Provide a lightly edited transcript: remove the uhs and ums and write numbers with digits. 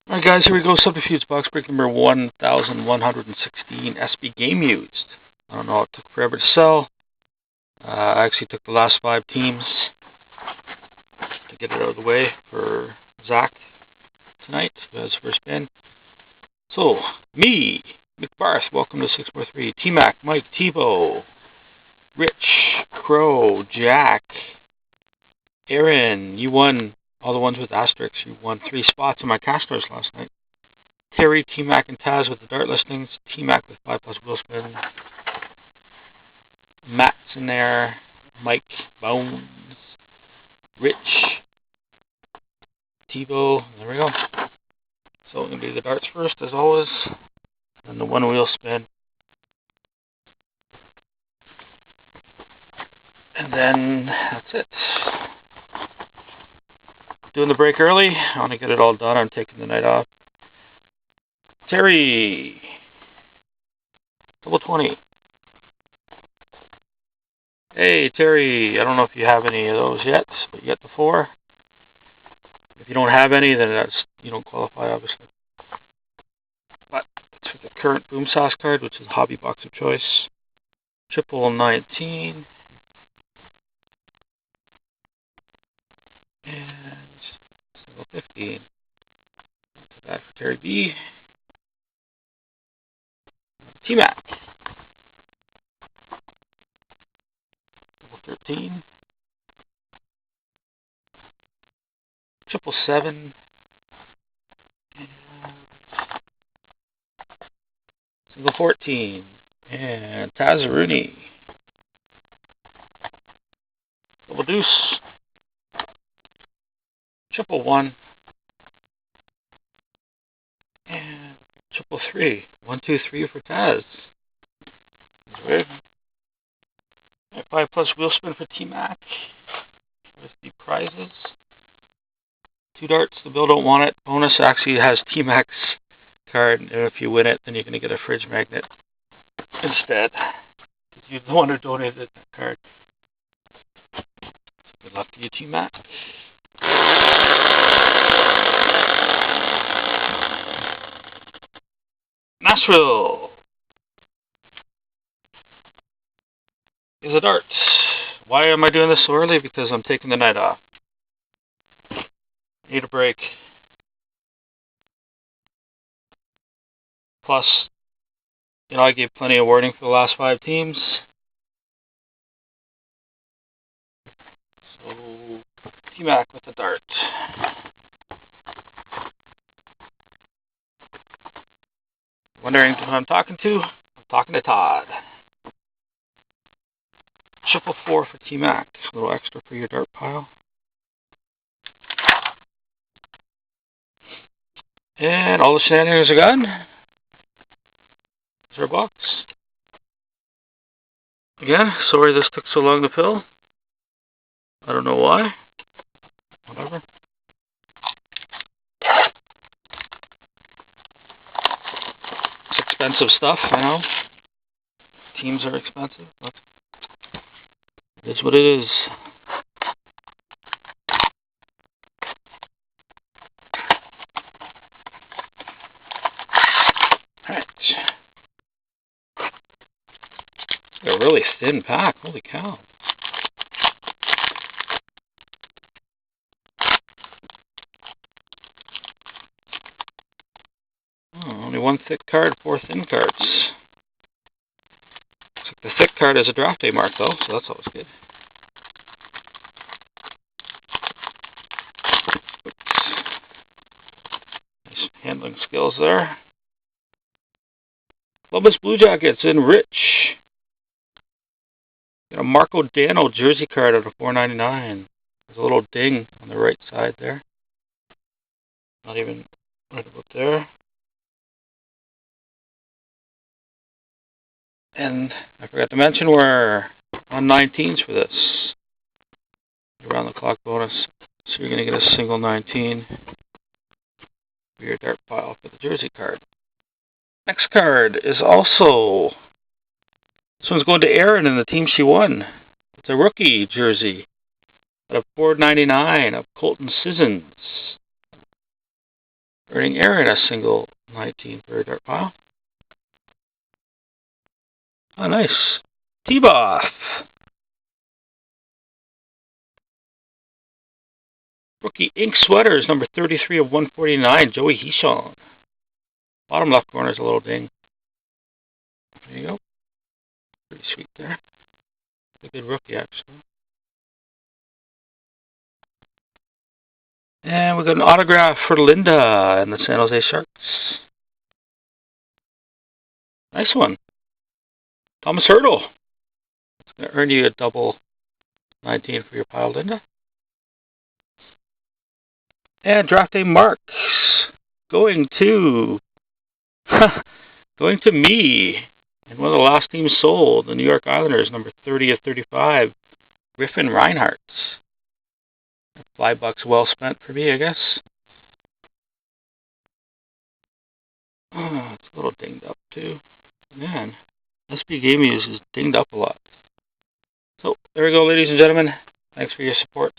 Alright guys, here we go. Subterfuge box break number 1116 SP game used. I don't know, it took forever to sell. I actually took the last 5 teams to get it out of the way for Zach tonight as first spin. So, me, McBarth, welcome to 643. T-Mac, Mike, Tebow, Rich, Crow, Jack, Aaron, you won all the ones with asterisks. You won 3 spots in my casters last night. Terry, T-Mac, and Taz with the dart listings. T-Mac with 5+ wheel spin. Matt's in there. Mike, Bones, Rich, Tebow. There we go. So we're going to do the darts first, as always. And the 1 wheel spin. And then that's it. Doing the break early. I want to get it all done. I'm taking the night off. Terry. Double 20. Hey, Terry. I don't know if you have any of those yet, but you get the 4. If you don't have any, then you don't qualify, obviously. But it's for the current Boom Sauce card, which is the hobby box of choice. Triple 19. And single 15. That's that for Terry B. T-Mac. Double 13. Triple 7. And single 14. And Tazaruni. Double deuce. Triple 1. And triple 3. 1, 2, 3 for Taz. That's weird. 5+ wheel spin for T-Mac. With the prizes. 2 darts. The bill don't want it. Bonus actually has T-Mac's card. And if you win it, then you're going to get a fridge magnet instead. You're the one who donated that card. So good luck to you, T-Mac. Nashville is a dart. Why am I doing this so early? Because I'm taking the night off. Need a break. Plus, I gave plenty of warning for the last 5 teams. So, T-Mac with the dart. Wondering who I'm talking to? I'm talking to Todd. Triple 4 for T-Mac. A little extra for your dart pile. And all the shenanigans are gone. There's our box. Again, sorry this took so long to fill. I don't know why. Whatever. It's expensive stuff, I know. Teams are expensive, but it is what it is. Alright. A really thin pack, holy cow. Only 1 thick card, 4 thin cards. Looks like the thick card is a draft day mark though, so that's always good. Oops. Nice handling skills there. Columbus Blue Jackets in Rich. Got a Marco Dano jersey card out of $4.99. There's a little ding on the right side there. Not even right about there. And I forgot to mention we're on 19s for this. Around the clock bonus. So you're going to get a single 19 for your dart pile for the jersey card. Next card is also, this one's going to Aaron and the team she won. It's a rookie jersey out of $4.99 of Colton Sissons. Earning Aaron a single 19 for a dart pile. Oh, nice. T-Boff. Rookie Ink Sweaters, number 33 of 149, Joey Hishon. Bottom left corner is a little ding. There you go. Pretty sweet there. A good rookie, actually. And we got an autograph for Linda and the San Jose Sharks. Nice one. Thomas Hurdle. It's going to earn you a double 19 for your pile, Linda. And draft day marks. Going to me. And one of the last teams sold, the New York Islanders, number 30 of 35, Griffin Reinhardt. $5 well spent for me, I guess. Oh, it's a little dinged up too. Man, SPGU is dinged up a lot. So, there we go, ladies and gentlemen. Thanks for your support.